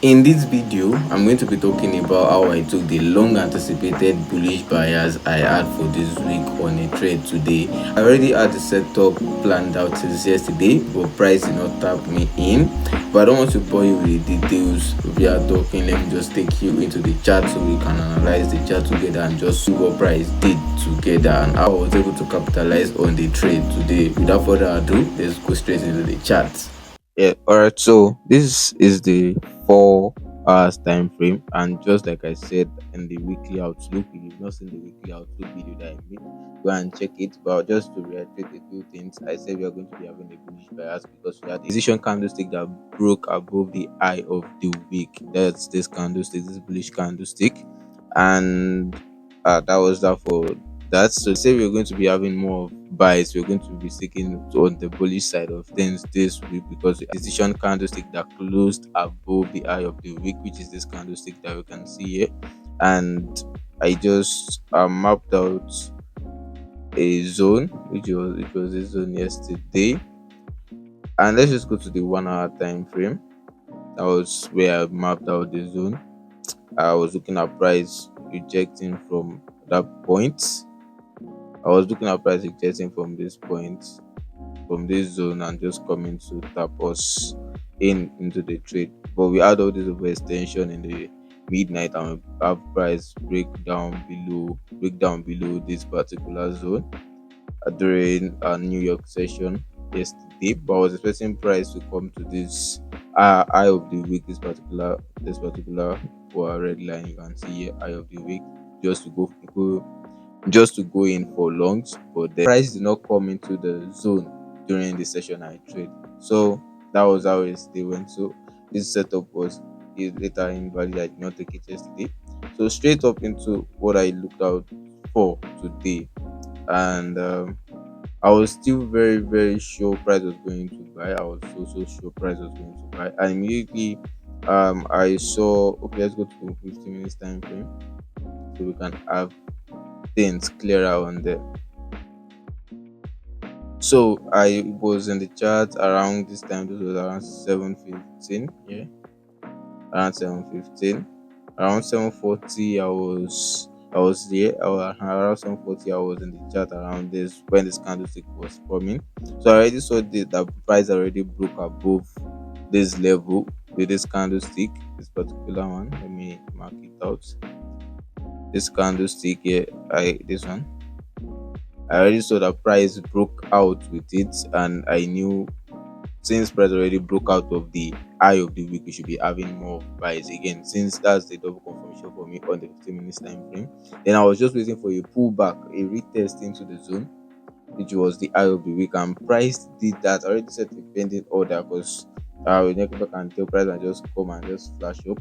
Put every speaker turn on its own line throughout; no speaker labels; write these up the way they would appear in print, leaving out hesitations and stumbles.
In this video, I'm going to be talking about how I took the long anticipated bullish buyers I had for this week on a trade today. I already had the setup planned out since yesterday, but price did not tap me in. But I don't want to bore you with the details. We are talking, let me just take you into the chart so we can analyze the chart together and just see what price did together and how I was able to capitalize on the trade today. Without further ado, let's go straight into the chart. Yeah, all right. So this is the 4 hours time frame, and just like I said in the weekly outlook, if you've not seen the weekly outlook video that I made, go and check it. But just to reiterate a few things, I said we are going to be having a bullish bias because we had a position candlestick that broke above the high of the week. That's this candlestick, this bullish candlestick, and that was that for that. So say we're going to be having more of buys, we're going to be sticking on the bullish side of things this week because the decision candlestick that closed above the eye of the week, which is this candlestick that we can see here. And I just mapped out a zone, which was this zone yesterday. And let's just go to the 1 hour time frame. That was where I mapped out the zone. I was looking at price rejecting from that point. I was looking at price rejecting from this point, from this zone, and just coming to tap us into the trade. But we had all this overextension in the midnight, and we have price break down below this particular zone during our New York session yesterday. But I was expecting price to come to this eye of the week, this particular for a red line. You can see here eye of the week, just to go in for longs, but the price did not come into the zone during the session I trade. So that was how they went. So this setup was later invalid. I did not take it yesterday. So straight up into what I looked out for today, and I was still very very sure price was going to buy. I was so sure price was going to buy, and immediately I saw, okay, let's go to 15 minutes time frame so we can have things clearer on there. So I was in the chart around this time. This was around 7:15. Yeah, around 7:15. Around 7:40, I was there. Around 7:40, I was in the chart around this when this candlestick was forming. So I already saw the price already broke above this level with this candlestick, this particular one. Let me mark it out. This candlestick here, this one. I already saw that price broke out with it, and I knew since price already broke out of the high of the week, we should be having more buys again. Since that's the double confirmation for me on the 15 minutes time frame, then I was just waiting for a pullback, a retest into the zone, which was the high of the week, and price did that. I already set a pending order because we never back and tell price and just come and just flash up.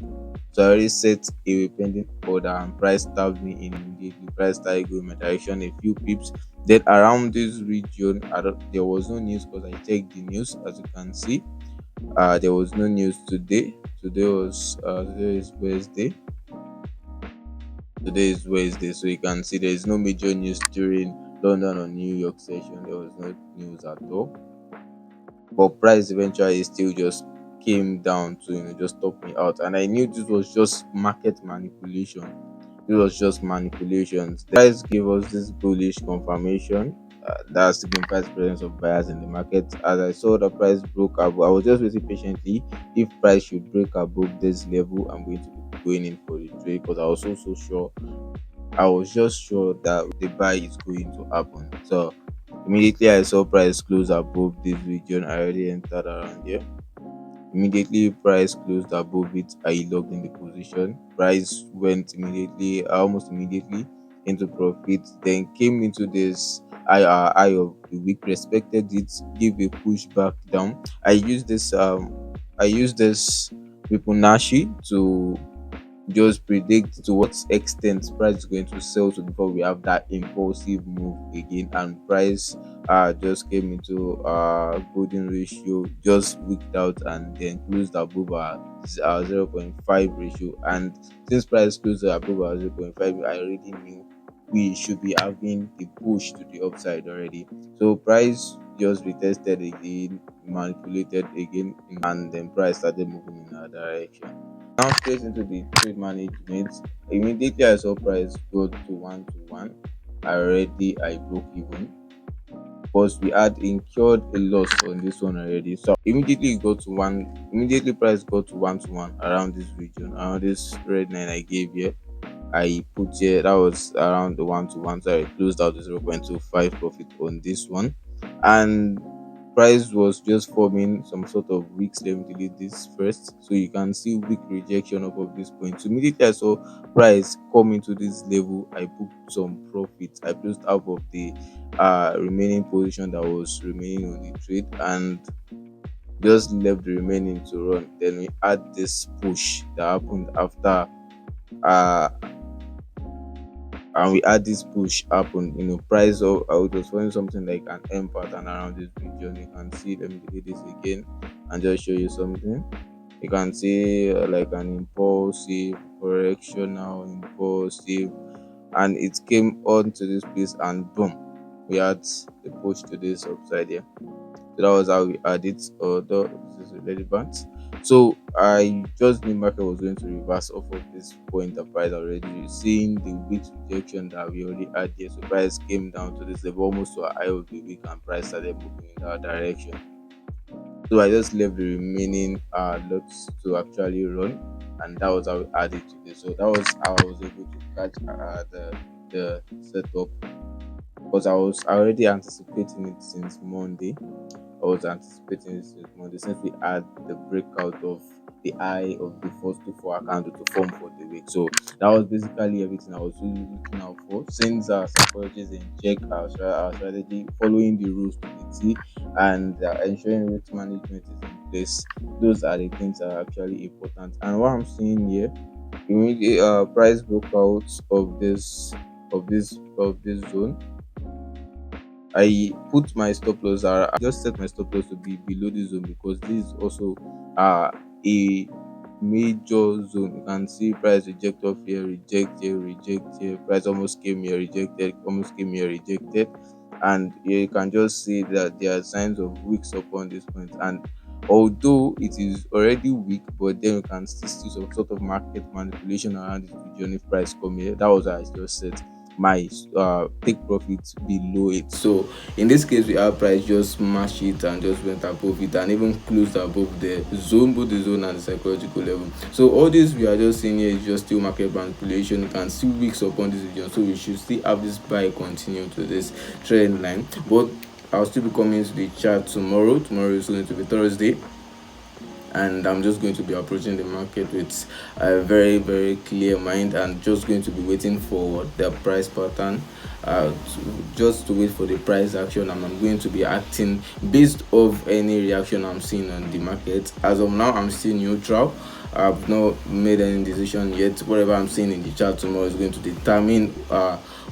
So I already set a pending order, and price tapped me in immediately. Price started going my direction a few pips. Then around this region, there was no news because I checked the news. As you can see, there was no news today. Today is Wednesday. Today is Wednesday, so you can see there is no major news during London or New York session. There was no news at all. But price eventually still just came down to just stop me out, and I knew this was just market manipulation. It was just manipulations. The price gave us this bullish confirmation. That signifies presence of buyers in the market. As I saw the price broke above, I was just waiting patiently. If price should break above this level, I'm going to be going in for the trade because I was so sure. I was just sure that the buy is going to happen. So immediately I saw price close above this region. I already entered around here. Immediately price closed above it, I logged in the position. Price went immediately, almost immediately into profit, then came into this eye of the week, respected it, gave a push back down. I used this Fibonacci to just predict to what extent price is going to sell to before we have that impulsive move again, and price just came into golden ratio, just wicked out and then closed above our 0.5 ratio. And since price closed above our 0.5, I already knew we should be having the push to the upside already. So price just retested again, manipulated again, and then price started moving in our direction. Now straight into the trade management. Immediately I saw price go to 1 to 1. I broke even because we had incurred a loss on this one already. So immediately it got to one. Immediately price got to 1 to 1 around this region, around this red line I gave here. I put here that was around the 1 to 1, so I closed out the 0.25 profit on this one, and price was just forming some sort of wicks. Let me delete this first, so you can see weak rejection up of this point. So immediately I saw price come into this level, I booked some profit. I closed out of the remaining position that was remaining on the trade, and just left the remaining to run. Then we had this push that happened after uh and we had this push happen. Price of I was finding something like an M pattern around this region. You can see, let me do this again and just show you something. You can see like an impulsive correction, now impulsive, and it came onto this place and boom, we had the push to this upside here. So that was how we had it. Although this is relevant. So I just knew market was going to reverse off of this point of price already. Seeing the weak rejection that we already had here. So price came down to this level almost to a high of the week, and price started moving in that direction. So I just left the remaining lots to actually run, and that was how we added to this. So that was how I was able to catch the setup, because I was already anticipating it since Monday. I was anticipating this Monday, since we had the breakout of the high of the first two four candle to form for the week. So that was basically everything I was really looking out for. Since our psychologists in check our strategy, following the rules to the T, and ensuring risk management is in place, those are the things that are actually important. And what I'm seeing here, immediately price broke out of this zone. I put my stop loss. I just set my stop loss to be below this zone, because this is also a major zone. You can see price reject off here, reject here, reject here. Price almost came here, rejected, almost came here, rejected, and here you can just see that there are signs of wicks upon this point. And although it is already weak, but then you can still see some sort of market manipulation around this region. If price come here, that was how I just said my take profit below it. So in this case, we have price just smash it and just went above it, and even closed above the zone, both the zone and the psychological level. So all this we are just seeing here is just still market manipulation. You can see weeks upon this region, so we should still have this buy continue to this trend line. But I'll still be coming to the chart tomorrow. Tomorrow is going to be Thursday, and I'm just going to be approaching the market with a very, very clear mind, and just going to be waiting for the price pattern, just to wait for the price action, and I'm going to be acting based off any reaction I'm seeing on the market. As of now, I'm still neutral. I've not made any decision yet. Whatever I'm seeing in the chart tomorrow is going to determine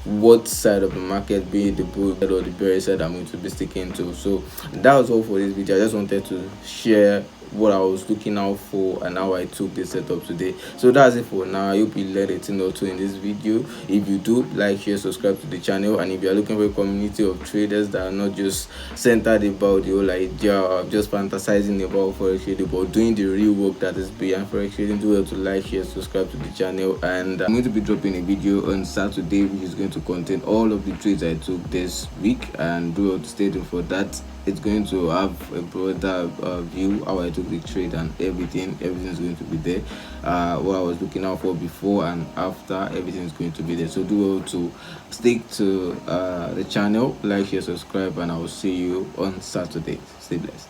what side of the market, be it the bull side or the bear side, I'm going to be sticking to. So that was all for this video. I just wanted to share what I was looking out for and how I took this setup today. So that's it for now. I hope you learned a thing or two in this video. If you do, like, share, subscribe to the channel. And if you are looking for a community of traders that are not just centered about the whole idea of just fantasizing about forex trading, but doing the real work that is behind forex trading, do well to like, share, subscribe to the channel. And I'm going to be dropping a video on Saturday, which is going to contain all of the trades I took this week, and do well to stay tuned for that. It's going to have a broader view how I took the trade, and everything is going to be there. What I was looking out for before and after, everything is going to be there. So do well to stick to the channel, like, share, subscribe, and I will see you on Saturday. Stay blessed.